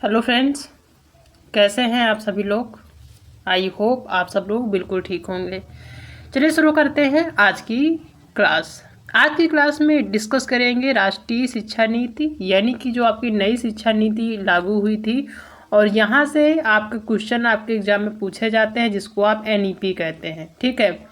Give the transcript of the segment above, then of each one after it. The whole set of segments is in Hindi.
हेलो फ्रेंड्स, कैसे हैं आप सभी लोग। आई होप आप सब लोग बिल्कुल ठीक होंगे। चलिए शुरू करते हैं आज की क्लास। आज की क्लास में डिस्कस करेंगे राष्ट्रीय शिक्षा नीति, यानी कि जो आपकी नई शिक्षा नीति लागू हुई थी और यहाँ से आपके क्वेश्चन आपके एग्जाम में पूछे जाते हैं, जिसको आप एनईपी कहते हैं। ठीक है,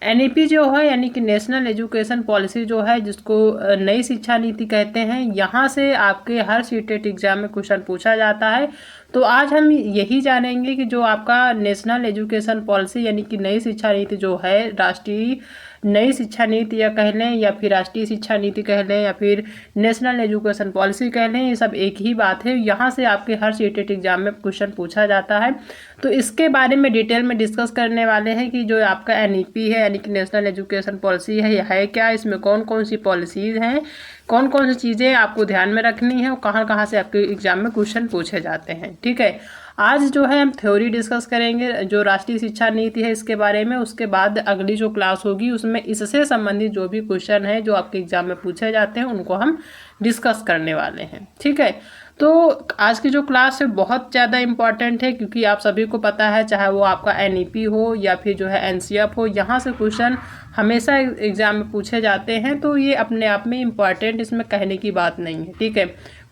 एनईपी जो है यानी कि नेशनल एजुकेशन पॉलिसी जो है, जिसको नई शिक्षा नीति कहते हैं, यहाँ से आपके हर सीटेट एग्जाम में क्वेश्चन पूछा जाता है। तो आज हम यही जानेंगे कि जो आपका नेशनल एजुकेशन पॉलिसी यानी कि नई शिक्षा नीति जो है, राष्ट्रीय नई शिक्षा नीति या कह लें, या फिर राष्ट्रीय शिक्षा नीति कह लें, या फिर नेशनल एजुकेशन पॉलिसी कह लें, ये सब एक ही बात है। यहाँ से आपके हर सीटेट एग्जाम में क्वेश्चन पूछा जाता है। तो इसके बारे में डिटेल में डिस्कस करने वाले हैं कि जो आपका एनईपी है यानी कि नेशनल एजुकेशन पॉलिसी है, यह है क्या, इसमें कौन कौन सी पॉलिसीज़ हैं, कौन कौन सी चीज़ें आपको ध्यान में रखनी है और कहाँ कहाँ से आपके एग्जाम में क्वेश्चन पूछे जाते हैं। ठीक है, आज जो है हम थ्योरी डिस्कस करेंगे जो राष्ट्रीय शिक्षा नीति है इसके बारे में। उसके बाद अगली जो क्लास होगी उसमें इससे संबंधित जो भी क्वेश्चन है जो आपके एग्जाम में पूछे जाते हैं उनको हम डिस्कस करने वाले हैं। ठीक है, तो आज की जो क्लास है बहुत ज़्यादा इम्पॉर्टेंट है, क्योंकि आप सभी को पता है, चाहे वो आपका एनईपी हो या फिर जो है एनसीएफ हो, यहाँ से क्वेश्चन हमेशा एग्जाम में पूछे जाते हैं। तो ये अपने आप में इम्पॉर्टेंट, इसमें कहने की बात नहीं है। ठीक है,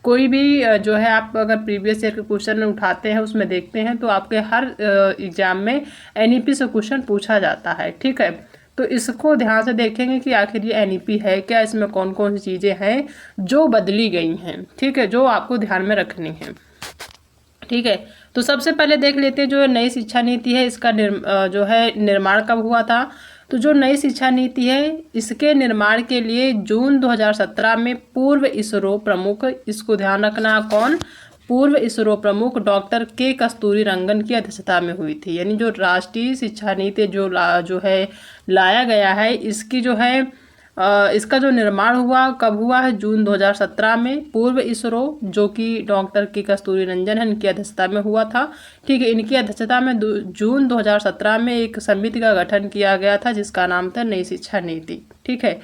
कोई भी जो है आप अगर प्रीवियस ईयर के क्वेश्चन उठाते हैं उसमें देखते हैं तो आपके हर एग्जाम में एनईपी से क्वेश्चन पूछा जाता है। ठीक है, तो इसको ध्यान से देखेंगे कि आखिर ये एनईपी है क्या, इसमें कौन कौन सी चीज़ें हैं जो बदली गई हैं। ठीक है, जो आपको ध्यान में रखनी है। ठीक है, तो सबसे पहले देख लेते हैं जो नई शिक्षा नीति है इसका जो है निर्माण कब हुआ था। तो जो नई शिक्षा नीति है इसके निर्माण के लिए जून 2017 में पूर्व इसरो प्रमुख, इसको ध्यान रखना, कौन, पूर्व इसरो प्रमुख डॉक्टर के कस्तूरीरंगन की अध्यक्षता में हुई थी। यानी जो राष्ट्रीय शिक्षा नीति जो है लाया गया है, इसकी जो है इसका जो निर्माण हुआ कब हुआ है, जून 2017 में। पूर्व इसरो जो कि डॉक्टर के कस्तूरीरंगन है, इनकी अध्यक्षता में हुआ था। ठीक है, इनकी अध्यक्षता में जून 2017 में एक समिति का गठन किया गया था जिसका नाम था नई शिक्षा नीति। ठीक है,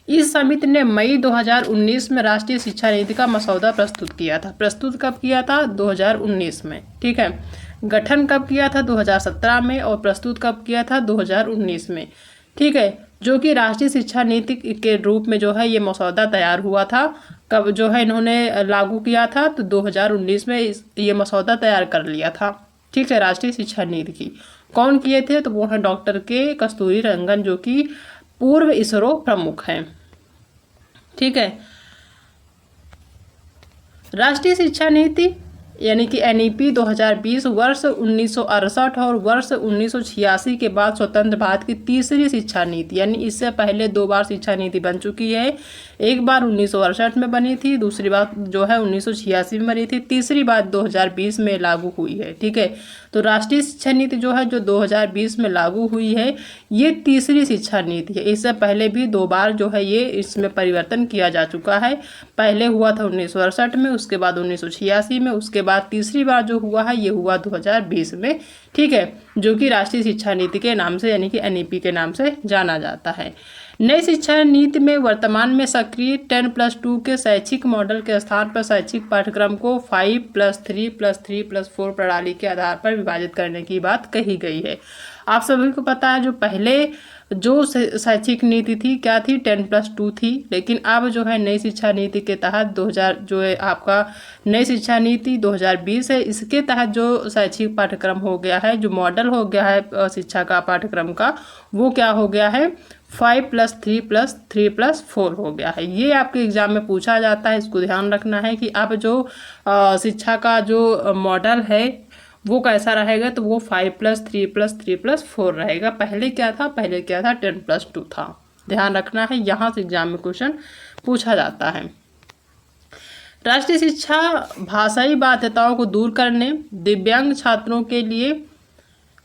इस समिति ने मई 2019 में राष्ट्रीय शिक्षा नीति का मसौदा प्रस्तुत किया था। प्रस्तुत कब किया था, 2019 में। ठीक है, गठन कब किया था, 2017 में, और प्रस्तुत कब किया था, 2019 में। ठीक है, जो कि राष्ट्रीय शिक्षा नीति के रूप में जो है ये मसौदा तैयार हुआ था। कब जो है इन्होंने लागू किया था, तो 2019 में ये मसौदा तैयार कर लिया था। ठीक है, राष्ट्रीय शिक्षा नीति की कौन किए थे, तो वो हैं डॉक्टर के कस्तूरीरंगन जो कि पूर्व इसरो प्रमुख हैं। ठीक है, राष्ट्रीय शिक्षा नीति यानी कि एनईपी 2020 वर्ष 1968 और वर्ष 1986 के बाद स्वतंत्र भारत की तीसरी शिक्षा नीति, यानी इससे पहले 2 बार शिक्षा नीति बन चुकी है। एक बार 1968 में बनी थी, दूसरी बार जो है 1986 में बनी थी, तीसरी बार 2020 में लागू हुई है। ठीक है, तो राष्ट्रीय शिक्षा नीति जो है जो 2020 में लागू हुई है ये तीसरी शिक्षा नीति है। इससे पहले भी 2 बार जो है ये इसमें परिवर्तन किया जा चुका है। पहले हुआ था 1968 में, उसके बाद 1986 में, उसके बाद तीसरी बार जो हुआ है ये हुआ 2020 में। ठीक है, जो कि राष्ट्रीय शिक्षा नीति के नाम से यानी कि एनईपी के नाम से जाना जाता है। नई शिक्षा नीति में वर्तमान में सक्रिय 10+2 के शैक्षिक मॉडल के स्थान पर शैक्षिक पाठ्यक्रम को 5+3+3+4 प्रणाली के आधार पर विभाजित करने की बात कही गई है। आप सभी को पता है जो पहले जो शैक्षिक नीति थी क्या थी, 10+2 थी, लेकिन अब जो है नई शिक्षा नीति के तहत 2000 जो है आपका नई शिक्षा नीति 2020 है, इसके तहत जो शैक्षिक पाठ्यक्रम हो गया है, जो मॉडल हो गया है शिक्षा का पाठ्यक्रम का, वो क्या हो गया है, 5+3+3+4 हो गया है। ये आपके एग्जाम में पूछा जाता है, इसको ध्यान रखना है कि अब जो शिक्षा का जो मॉडल है वो कैसा रहेगा, तो वो 5+3+3+4 रहेगा। पहले क्या था, 10+2 था। ध्यान रखना है, यहाँ से एग्जाम में क्वेश्चन पूछा जाता है। राष्ट्रीय शिक्षा भाषाई बाध्यताओं को दूर करने, दिव्यांग छात्रों के लिए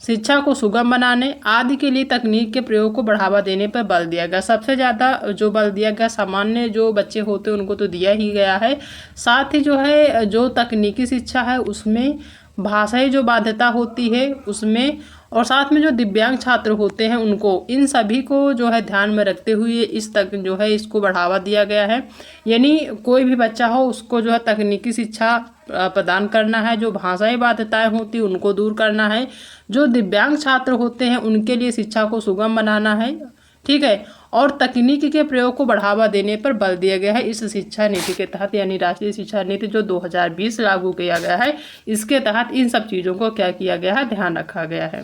शिक्षा को सुगम बनाने आदि के लिए तकनीक के प्रयोग को बढ़ावा देने पर बल दिया गया। सबसे ज़्यादा जो बल दिया गया, सामान्य जो बच्चे होते हैं उनको तो दिया ही गया है, साथ ही जो है जो तकनीकी शिक्षा है उसमें भाषाई जो बाध्यता होती है उसमें और साथ में जो दिव्यांग छात्र होते हैं उनको, इन सभी को जो है ध्यान में रखते हुए इस तक जो है इसको बढ़ावा दिया गया है। यानी कोई भी बच्चा हो उसको जो है तकनीकी शिक्षा प्रदान करना है। जो भाषाई बाध्यताएं होती हैं उनको दूर करना है। जो दिव्यांग छात्र होते हैं उनके लिए शिक्षा को सुगम बनाना है, ठीक है। और तकनीकी के प्रयोग को बढ़ावा देने पर बल दिया गया है इस शिक्षा नीति के तहत। यानी राष्ट्रीय शिक्षा नीति जो 2020 लागू किया गया है, इसके तहत इन सब चीज़ों को क्या किया गया है, ध्यान रखा गया है।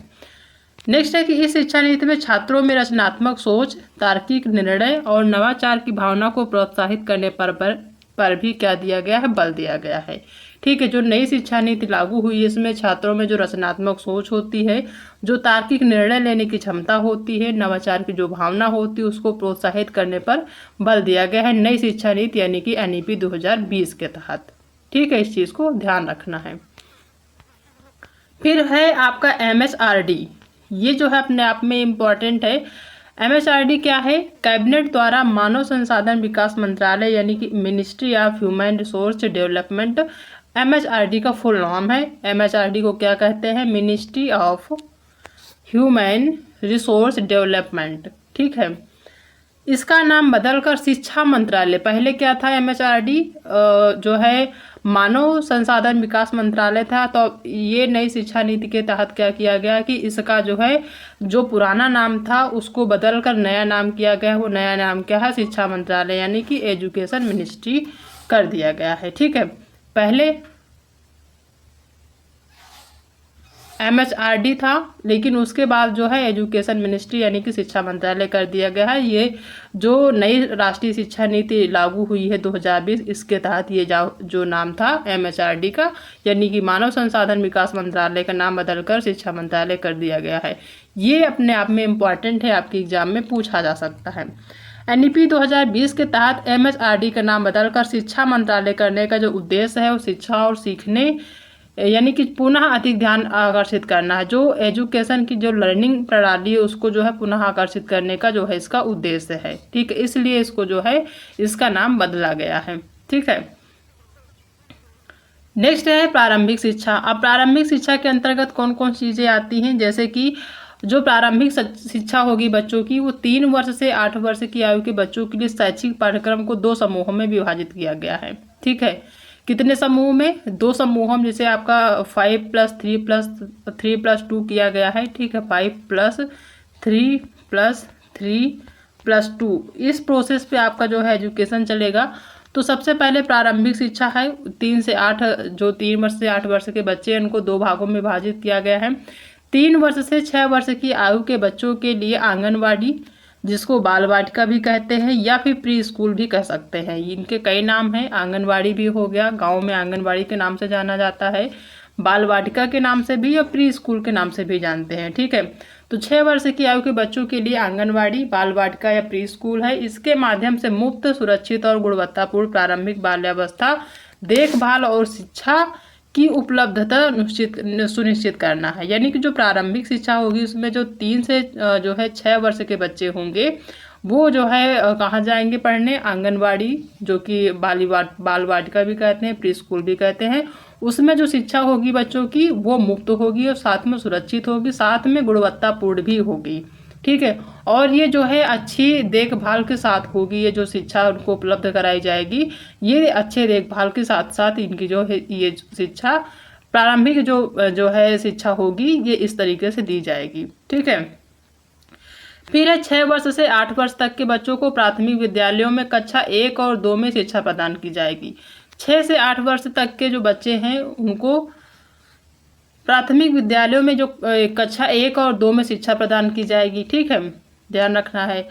नेक्स्ट है कि इस शिक्षा नीति में छात्रों में रचनात्मक सोच, तार्किक निर्णय और नवाचार की भावना को प्रोत्साहित करने पर भी क्या दिया गया है, बल दिया गया है, ठीक है। जो नई शिक्षा नीति लागू हुई है इसमें छात्रों में जो रचनात्मक सोच होती है, जो तार्किक निर्णय लेने की क्षमता होती है, नवाचार की जो भावना होती है, उसको प्रोत्साहित करने पर बल दिया गया है नई शिक्षा नीति यानी कि NEP 2020 के तहत, ठीक है। इस चीज़ को ध्यान रखना है। फिर है आपका MHRD, ये जो है अपने आप में इम्पॉर्टेंट है। MHRD क्या है? कैबिनेट द्वारा मानव संसाधन विकास मंत्रालय यानी कि ministry of human resource development, MHRD का फुल नाम है। MHRD को क्या कहते हैं? Ministry of human resource development, ठीक है। इसका नाम बदलकर शिक्षा मंत्रालय, पहले क्या था MHRD जो है मानव संसाधन विकास मंत्रालय था। तो ये नई शिक्षा नीति के तहत क्या किया गया कि इसका जो है जो पुराना नाम था उसको बदलकर नया नाम किया गया। वो नया नाम क्या है? शिक्षा मंत्रालय यानी कि एजुकेशन मिनिस्ट्री कर दिया गया है, ठीक है। पहले MHRD था लेकिन उसके बाद जो है एजुकेशन मिनिस्ट्री यानी कि शिक्षा मंत्रालय कर दिया गया है। ये जो नई राष्ट्रीय शिक्षा नीति लागू हुई है 2020, इसके तहत ये जो नाम था MHRD का यानी कि मानव संसाधन विकास मंत्रालय का नाम बदलकर शिक्षा मंत्रालय कर दिया गया है। ये अपने आप में इम्पॉर्टेंट है, आपके एग्जाम में पूछा जा सकता है। NEP 2020 के तहत MHRD का नाम बदलकर शिक्षा मंत्रालय करने का जो उद्देश्य है वो शिक्षा और सीखने यानी कि पुनः अधिक ध्यान आकर्षित करना है। जो एजुकेशन की जो लर्निंग प्रणाली है उसको जो है पुनः आकर्षित करने का जो है इसका उद्देश्य है, ठीक है। इसलिए इसको जो है इसका नाम बदला गया है, ठीक है। नेक्स्ट है प्रारंभिक शिक्षा। अब प्रारंभिक शिक्षा के अंतर्गत कौन कौन चीज़ें आती हैं, जैसे कि जो प्रारंभिक शिक्षा होगी बच्चों की वो 3 वर्ष से 8 वर्ष की आयु के बच्चों के लिए शैक्षिक पाठ्यक्रम को 2 समूहों में विभाजित किया गया है, ठीक है। कितने समूह में? 2 समूहों में, जैसे आपका 5+3+3+2 किया गया है, ठीक है। 5+3+3+2 इस प्रोसेस पे आपका जो है एजुकेशन चलेगा। तो सबसे पहले प्रारंभिक शिक्षा है 3 से 8, जो 3 वर्ष से 8 वर्ष के बच्चे हैं उनको 2 भागों में विभाजित किया गया है। 3 वर्ष से 6 वर्ष की आयु के बच्चों के लिए आंगनवाड़ी, जिसको बाल वाटिका भी कहते हैं या फिर प्री स्कूल भी कह सकते हैं। इनके कई नाम हैं, आंगनवाड़ी भी हो गया, गांव में आंगनवाड़ी के नाम से जाना जाता है, बाल वाटिका के नाम से भी और प्री स्कूल के नाम से भी जानते हैं, ठीक है। तो 6 वर्ष की आयु के बच्चों के लिए आंगनवाड़ी, बाल वाटिका या प्री स्कूल है। इसके माध्यम से मुफ्त, सुरक्षित और गुणवत्तापूर्ण प्रारंभिक बाल्यावस्था देखभाल और शिक्षा की उपलब्धता सुनिश्चित करना है। यानी कि जो प्रारंभिक शिक्षा होगी उसमें जो 3 से जो है 6 वर्ष के बच्चे होंगे वो जो है कहाँ जाएंगे पढ़ने? आंगनवाड़ी, जो कि बाल वाटिका भी कहते हैं, प्री स्कूल भी कहते हैं। उसमें जो शिक्षा होगी बच्चों की वो मुफ्त होगी और साथ में सुरक्षित होगी, साथ में गुणवत्तापूर्ण भी होगी, ठीक है। और ये जो है अच्छी देखभाल के साथ होगी। ये जो शिक्षा उनको उपलब्ध कराई जाएगी ये अच्छे देखभाल के साथ साथ इनकी जो है ये शिक्षा प्रारंभिक जो है शिक्षा होगी ये इस तरीके से दी जाएगी, ठीक है। फिर है 6 वर्ष से 8 वर्ष तक के बच्चों को प्राथमिक विद्यालयों में कक्षा 1 और 2 में शिक्षा प्रदान की जाएगी। 6 से 8 वर्ष तक के जो बच्चे हैं उनको प्राथमिक विद्यालयों में जो कक्षा 1 और 2 में शिक्षा प्रदान की जाएगी, ठीक है, ध्यान रखना है।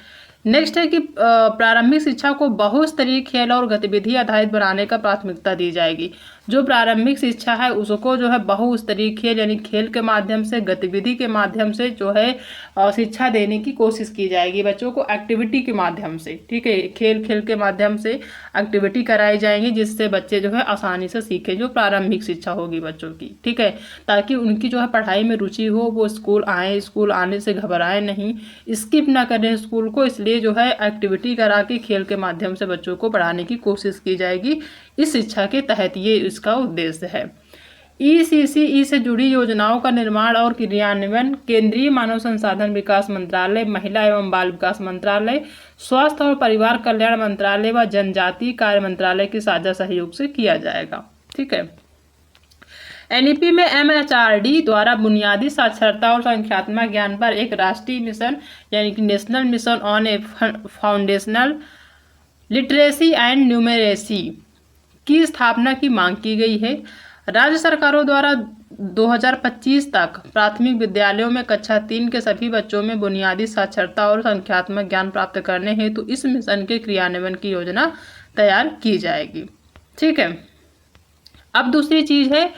नेक्स्ट है कि प्रारंभिक शिक्षा को बहुस्तरीय खेल और गतिविधि आधारित बनाने का प्राथमिकता दी जाएगी। जो प्रारंभिक शिक्षा है उसको जो है बहुस्तरीय खेल यानी खेल के माध्यम से, गतिविधि के माध्यम से जो है शिक्षा देने की कोशिश की जाएगी बच्चों को, एक्टिविटी के माध्यम से, ठीक है। खेल के माध्यम से एक्टिविटी कराई जाएंगी जिससे बच्चे जो है आसानी से सीखें, जो प्रारंभिक शिक्षा होगी बच्चों की, ठीक है। ताकि उनकी जो है पढ़ाई में रुचि हो, वो स्कूल आए, स्कूल आने से घबराए नहीं, स्किप ना करें स्कूल को। इसलिए जो है एक्टिविटी करा के खेल के माध्यम से बच्चों को पढ़ाने की कोशिश की जाएगी इस शिक्षा के तहत। ये इसका उद्देश्य है। ECCE से जुड़ी योजनाओं का निर्माण और क्रियान्वयन केंद्रीय मानव संसाधन विकास मंत्रालय, महिला एवं बाल विकास मंत्रालय, स्वास्थ्य और परिवार कल्याण मंत्रालय व जनजातीय कार्य मंत्रालय के साझा सहयोग से किया जाएगा। ठीक है। NEP में MHRD द्वारा बुनियादी साक्षरता और संख्यात्मक ज्ञान पर एक राष्ट्रीय मिशन यानी कि national mission on A foundational literacy and numeracy की स्थापना की मांग की गई है। राज्य सरकारों द्वारा 2025 तक प्राथमिक विद्यालयों में कक्षा 3 के सभी बच्चों में बुनियादी साक्षरता और संख्यात्मक ज्ञान प्राप्त करने हेतु इस मिशन के क्रियान्वयन की योजना तैयार की जाएगी। ठीक है। अब दूसरी चीज है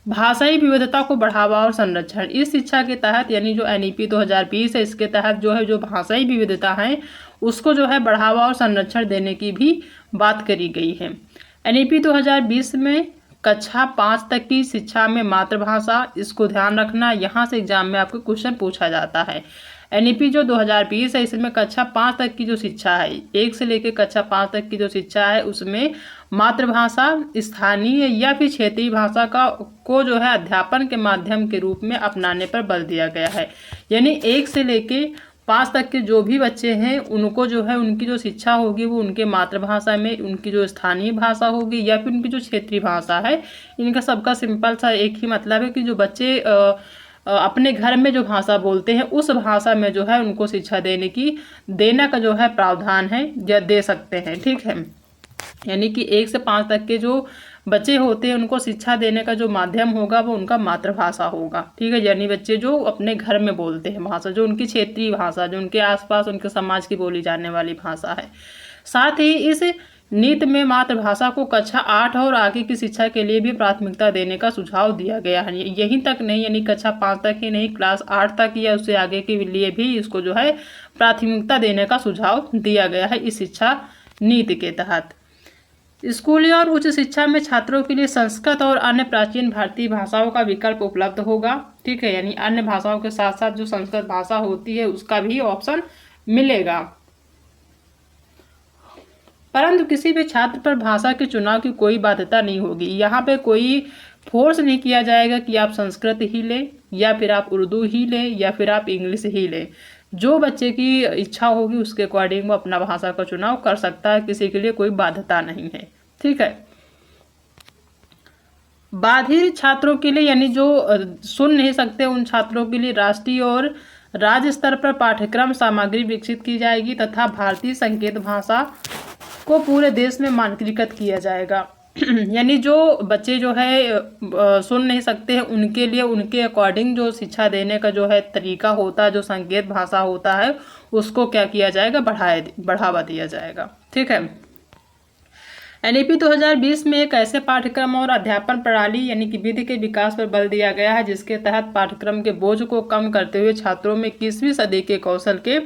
भाषाई विविधता को बढ़ावा और संरक्षण। इस शिक्षा के तहत यानी जो NEP 2020 है, इसके तहत जो है जो भाषाई विविधता है उसको जो है बढ़ावा और संरक्षण देने की भी बात करी गई है। NEP 2020 में कक्षा 5 तक की शिक्षा में मातृभाषा, इसको ध्यान रखना, यहाँ से एग्जाम में आपको क्वेश्चन पूछा जाता है। NEP जो 2020 है इसमें कक्षा 5 तक की जो शिक्षा है, 1 से लेकर कक्षा 5 तक की जो शिक्षा है उसमें मातृभाषा, स्थानीय या फिर क्षेत्रीय भाषा को जो है अध्यापन के माध्यम के रूप में अपनाने पर बल दिया गया है। यानी 1 से लेके 5 तक के जो भी बच्चे हैं उनको जो है उनकी जो शिक्षा होगी वो उनके मातृभाषा में, उनकी जो स्थानीय भाषा होगी या फिर उनकी जो क्षेत्रीय भाषा है, इनका सबका सिंपल सा एक ही मतलब है कि जो बच्चे अपने घर में जो भाषा बोलते हैं उस भाषा में जो है उनको शिक्षा देने का जो है प्रावधान है या दे सकते हैं। ठीक है। यानी कि 1 से 5 तक के जो बच्चे होते हैं उनको शिक्षा देने का जो माध्यम होगा वो उनका मातृभाषा होगा। ठीक है। यानी बच्चे जो अपने घर में बोलते हैं भाषा, जो उनकी क्षेत्रीय भाषा, जो उनके आसपास उनके समाज की बोली जाने वाली भाषा है। साथ ही इस नीति में मातृभाषा को कक्षा 8 और आगे की शिक्षा के लिए भी प्राथमिकता देने का सुझाव दिया गया है। यहीं तक नहीं, यानी कक्षा 5 तक ही नहीं, क्लास 8 तक या उससे आगे के लिए भी इसको जो है प्राथमिकता देने का सुझाव दिया गया है इस शिक्षा नीति के तहत। स्कूली और उच्च शिक्षा में छात्रों के लिए संस्कृत और अन्य प्राचीन भारतीय भाषाओं का विकल्प उपलब्ध होगा। ठीक है। यानी अन्य भाषाओं के साथ साथ जो संस्कृत भाषा होती है उसका भी ऑप्शन मिलेगा, परंतु किसी भी छात्र पर भाषा के चुनाव की कोई बाध्यता नहीं होगी। यहाँ पे कोई फोर्स नहीं किया जाएगा कि आप संस्कृत ही लें या फिर आप उर्दू ही लें या फिर आप इंग्लिश ही लें। जो बच्चे की इच्छा होगी उसके अकॉर्डिंग वो अपना भाषा का चुनाव कर सकता है, किसी के लिए कोई बाध्यता नहीं है। ठीक है। बाधिर छात्रों के लिए यानी जो सुन नहीं सकते उन छात्रों के लिए राष्ट्रीय और राज्य स्तर पर पाठ्यक्रम सामग्री विकसित की जाएगी तथा भारतीय संकेत भाषा को पूरे देश में मानकीकृत किया जाएगा। यानी जो बच्चे जो है सुन नहीं सकते हैं उनके लिए उनके अकॉर्डिंग जो शिक्षा देने का जो है तरीका होता है, जो संकेत भाषा होता है उसको क्या किया जाएगा, बढ़ावा दिया जाएगा। ठीक है। NEP 2020 में एक ऐसे पाठ्यक्रम और अध्यापन प्रणाली यानी कि विधि के विकास पर बल दिया गया है जिसके तहत पाठ्यक्रम के बोझ को कम करते हुए छात्रों में 21वीं सदी के कौशल के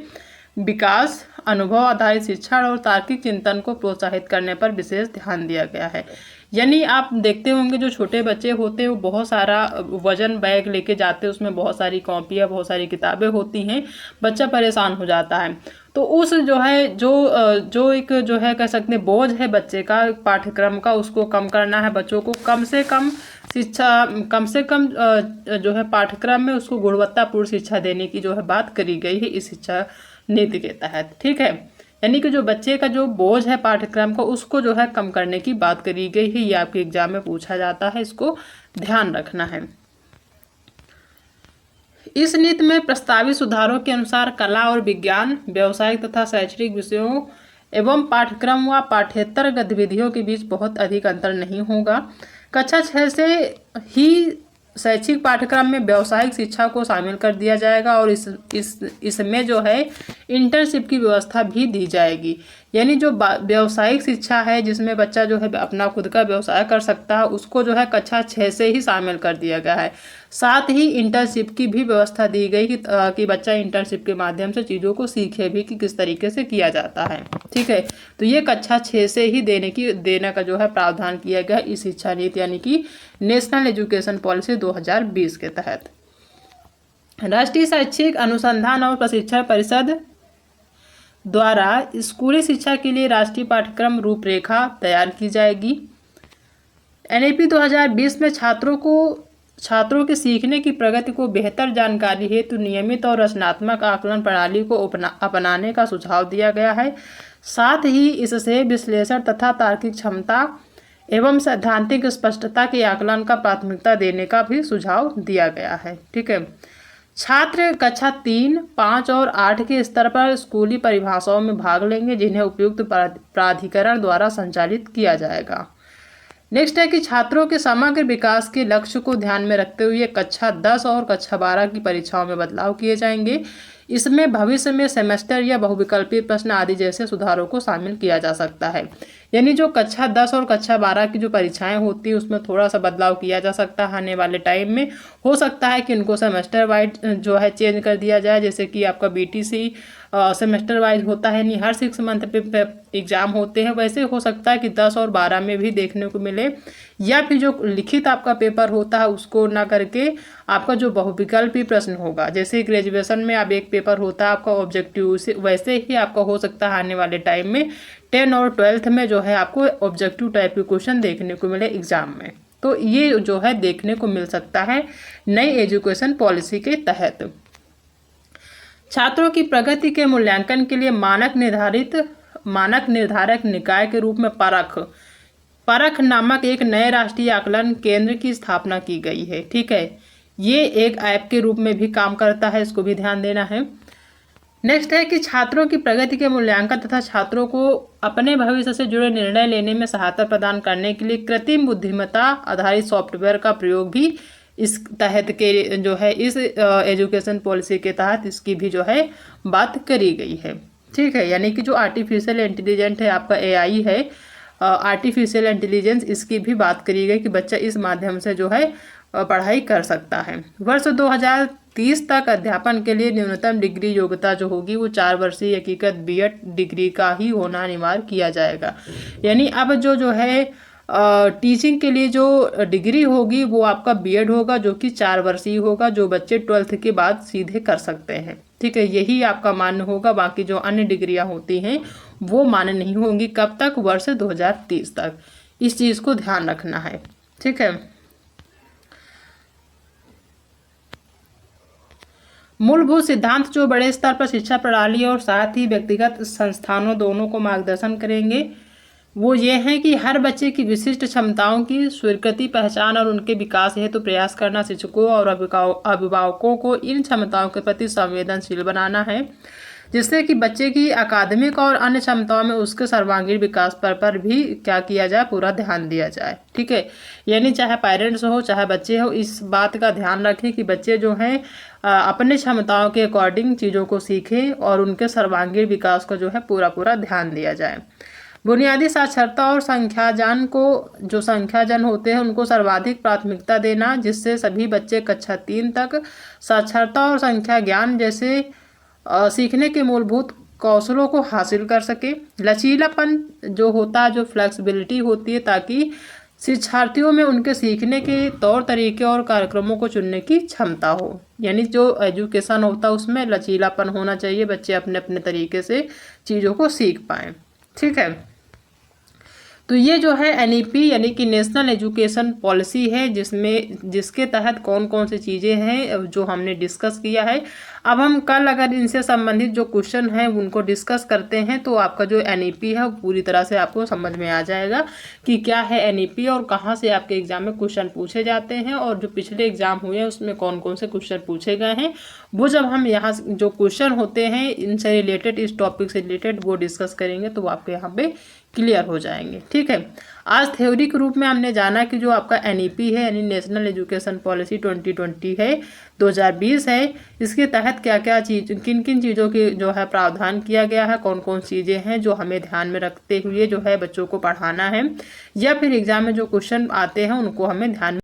विकास, अनुभव आधारित शिक्षण और तार्किक चिंतन को प्रोत्साहित करने पर विशेष ध्यान दिया गया है। यानी आप देखते होंगे जो छोटे बच्चे होते हैं वो बहुत सारा वजन बैग लेके जाते हैं, उसमें बहुत सारी कॉपियाँ, बहुत सारी किताबें होती हैं, बच्चा परेशान हो जाता है। तो उस जो है जो एक जो है कह सकते हैं बोझ है बच्चे का पाठ्यक्रम का, उसको कम करना है। बच्चों को कम से कम शिक्षा, कम से कम जो है पाठ्यक्रम में उसको गुणवत्तापूर्ण शिक्षा देने की जो है बात करी गई है इस शिक्षा नीति के तहत। ठीक है। यानी कि जो बच्चे का जो बोझ है पाठ्यक्रम का उसको जो है कम करने की बात करी गई है। ये आपके एग्जाम में पूछा जाता है, इसको ध्यान रखना है। इस नीति में प्रस्तावित सुधारों के अनुसार कला और विज्ञान, व्यावसायिक तथा शैक्षणिक विषयों एवं पाठ्यक्रम व पाठ्येतर गतिविधियों के बीच बहुत अधिक अंतर नहीं होगा। कक्षा 6 से ही शैक्षिक पाठ्यक्रम में व्यावसायिक शिक्षा को शामिल कर दिया जाएगा और इसमें जो है इंटर्नशिप की व्यवस्था भी दी जाएगी। यानी जो व्यावसायिक शिक्षा है जिसमें बच्चा जो है अपना खुद का व्यवसाय कर सकता है उसको जो है कक्षा 6 से ही शामिल कर दिया गया है। साथ ही इंटर्नशिप की भी व्यवस्था दी गई कि बच्चा इंटर्नशिप के माध्यम से चीज़ों को सीखे भी कि किस तरीके से किया जाता है। ठीक है। तो ये कक्षा 6 से ही देने का जो है प्रावधान किया गया इस शिक्षा नीति यानी कि नेशनल एजुकेशन पॉलिसी 2020 के तहत। राष्ट्रीय शैक्षिक अनुसंधान और प्रशिक्षण परिषद द्वारा स्कूली शिक्षा के लिए राष्ट्रीय पाठ्यक्रम रूपरेखा तैयार की जाएगी। एनईपी 2020 में छात्रों के सीखने की प्रगति को बेहतर जानकारी हेतु नियमित और रचनात्मक आकलन प्रणाली को अपनाने का सुझाव दिया गया है। साथ ही इससे विश्लेषण तथा तार्किक क्षमता एवं सैद्धांतिक स्पष्टता के आकलन का प्राथमिकता देने का भी सुझाव दिया गया है। ठीक है, छात्र कक्षा 3, 5 और 8 के स्तर पर स्कूली परिभाषाओं में भाग लेंगे, जिन्हें उपयुक्त प्राधिकरण द्वारा संचालित किया जाएगा। नेक्स्ट है कि छात्रों के समग्र विकास के लक्ष्य को ध्यान में रखते हुए कक्षा 10 और कक्षा 12 की परीक्षाओं में बदलाव किए जाएंगे। इसमें भविष्य में सेमेस्टर या बहुविकल्पीय प्रश्न आदि जैसे सुधारों को शामिल किया जा सकता है। यानी जो कक्षा 10 और कक्षा 12 की जो परीक्षाएं होती है उसमें थोड़ा सा बदलाव किया जा सकता है। आने वाले टाइम में हो सकता है कि इनको सेमेस्टर वाइज जो है चेंज कर दिया जाए, जैसे कि आपका बीटीसी सेमेस्टर वाइज होता है, नहीं हर 6 मंथ पे एग्जाम होते हैं, वैसे हो सकता है कि 10 और 12 में भी देखने को मिले। या फिर जो लिखित आपका पेपर होता है उसको ना करके आपका जो बहुविकल्पीय प्रश्न होगा, जैसे ग्रेजुएशन में अब एक पेपर होता है आपका ऑब्जेक्टिव, वैसे ही आपका हो सकता है आने वाले टाइम में 10 और 12th में जो है आपको ऑब्जेक्टिव टाइप के क्वेश्चन देखने को मिले एग्जाम में। तो ये जो है देखने को मिल सकता है नई एजुकेशन पॉलिसी के तहत। छात्रों की प्रगति के मूल्यांकन के लिए मानक निर्धारक निकाय के रूप में परख नामक एक नए राष्ट्रीय आकलन केंद्र की स्थापना की गई है। ठीक है, ये एक ऐप के रूप में भी काम करता है, इसको भी ध्यान देना है। नेक्स्ट है कि छात्रों की प्रगति के मूल्यांकन तथा छात्रों को अपने भविष्य से जुड़े निर्णय लेने में सहायता प्रदान करने के लिए कृत्रिम बुद्धिमत्ता आधारित सॉफ्टवेयर का प्रयोग भी इस तहत के जो है इस एजुकेशन पॉलिसी के तहत इसकी भी जो है बात करी गई है। ठीक है, यानी कि जो आर्टिफिशियल इंटेलिजेंट है आपका एआई है, आर्टिफिशियल इंटेलिजेंस, इसकी भी बात करी गई कि बच्चा इस माध्यम से जो है पढ़ाई कर सकता है। वर्ष 2030 तक अध्यापन के लिए न्यूनतम डिग्री योग्यता जो होगी वो 4 वर्षीय एकीकृत बीएड डिग्री का ही होना अनिवार्य किया जाएगा। यानी अब जो है टीचिंग के लिए जो डिग्री होगी वो आपका बीएड होगा, जो कि 4 वर्षीय होगा, जो बच्चे 12th के बाद सीधे कर सकते हैं। ठीक है, यही आपका मान्य होगा। बाकी जो अन्य डिग्रियां होती हैं वो मान्य नहीं होंगी। कब तक? वर्ष 2030 तक। इस चीज़ को ध्यान रखना है। ठीक है, मूलभूत सिद्धांत जो बड़े स्तर पर शिक्षा प्रणाली और साथ ही व्यक्तिगत संस्थानों दोनों को मार्गदर्शन करेंगे वो ये हैं कि हर बच्चे की विशिष्ट क्षमताओं की स्वीकृति, पहचान और उनके विकास हेतु प्रयास करना, शिक्षकों और अभिभावकों को इन क्षमताओं के प्रति संवेदनशील बनाना है, जिससे कि बच्चे की अकादमिक और अन्य क्षमताओं में उसके सर्वांगीण विकास पर भी क्या किया जाए, पूरा ध्यान दिया जाए। ठीक है, यानी चाहे पेरेंट्स हो चाहे बच्चे हो, इस बात का ध्यान रखें कि बच्चे जो हैं अपने क्षमताओं के अकॉर्डिंग चीज़ों को सीखें और उनके सर्वांगीण विकास को जो है पूरा ध्यान दिया जाए। बुनियादी साक्षरता और संख्याजन होते हैं उनको सर्वाधिक प्राथमिकता देना, जिससे सभी बच्चे कक्षा 3 तक साक्षरता और संख्या ज्ञान जैसे सीखने के मूलभूत कौशलों को हासिल कर सके। लचीलापन जो होता है, जो फ्लेक्सिबिलिटी होती है, ताकि शिक्षार्थियों में उनके सीखने के तौर तरीके और कार्यक्रमों को चुनने की क्षमता हो। यानी जो एजुकेशन होता है उसमें लचीलापन होना चाहिए, बच्चे अपने अपने तरीके से चीज़ों को सीख पाएँ। ठीक है, तो ये जो है एनईपी यानी कि नेशनल एजुकेशन पॉलिसी है, जिसके तहत कौन कौन सी चीज़ें हैं जो हमने डिस्कस किया है। अब हम कल अगर इनसे संबंधित जो क्वेश्चन हैं उनको डिस्कस करते हैं तो आपका जो एनईपी है वो पूरी तरह से आपको समझ में आ जाएगा कि क्या है एनईपी और कहाँ से आपके एग्जाम में क्वेश्चन पूछे जाते हैं और जो पिछले एग्जाम हुए हैं उसमें कौन कौन से क्वेश्चन पूछे गए हैं। वो जब हम यहाँ जो क्वेश्चन होते हैं इनसे रिलेटेड, इस टॉपिक से रिलेटेड वो डिस्कस करेंगे तो आपके यहाँ पे क्लियर हो जाएंगे। ठीक है, आज थ्योरी के रूप में हमने जाना कि जो आपका एनईपी है यानी नेशनल एजुकेशन पॉलिसी 2020 है 2020 है, इसके तहत क्या क्या चीज़, किन किन चीज़ों की जो है प्रावधान किया गया है, कौन कौन चीज़ें हैं जो हमें ध्यान में रखते हुए जो है बच्चों को पढ़ाना है या फिर एग्जाम में जो क्वेश्चन आते हैं उनको हमें ध्यान।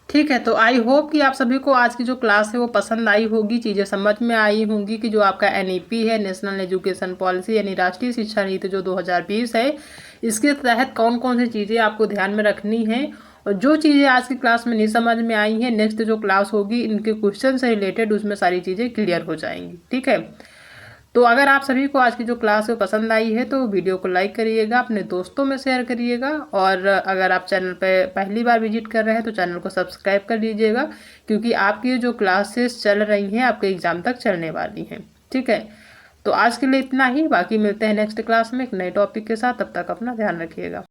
ठीक है, तो आई होप कि आप सभी को आज की जो क्लास है वो पसंद आई होगी, चीज़ें समझ में आई होंगी कि जो आपका एनईपी है नेशनल एजुकेशन पॉलिसी यानी राष्ट्रीय शिक्षा नीति जो 2020 है, इसके तहत कौन कौन सी चीज़ें आपको ध्यान में रखनी है और जो चीज़ें आज की क्लास में नहीं समझ में आई हैं नेक्स्ट जो क्लास होगी इनके क्वेश्चन से रिलेटेड उसमें सारी चीज़ें क्लियर हो जाएंगी। ठीक है, तो अगर आप सभी को आज की जो क्लास है पसंद आई है तो वीडियो को लाइक करिएगा, अपने दोस्तों में शेयर करिएगा, और अगर आप चैनल पर पहली बार विजिट कर रहे हैं तो चैनल को सब्सक्राइब कर लीजिएगा, क्योंकि आपकी जो क्लासेस चल रही हैं आपके एग्ज़ाम तक चलने वाली हैं। ठीक है, तो आज के लिए इतना ही, बाकी मिलते हैं नेक्स्ट क्लास में एक नए टॉपिक के साथ। तब तक अपना ध्यान रखिएगा।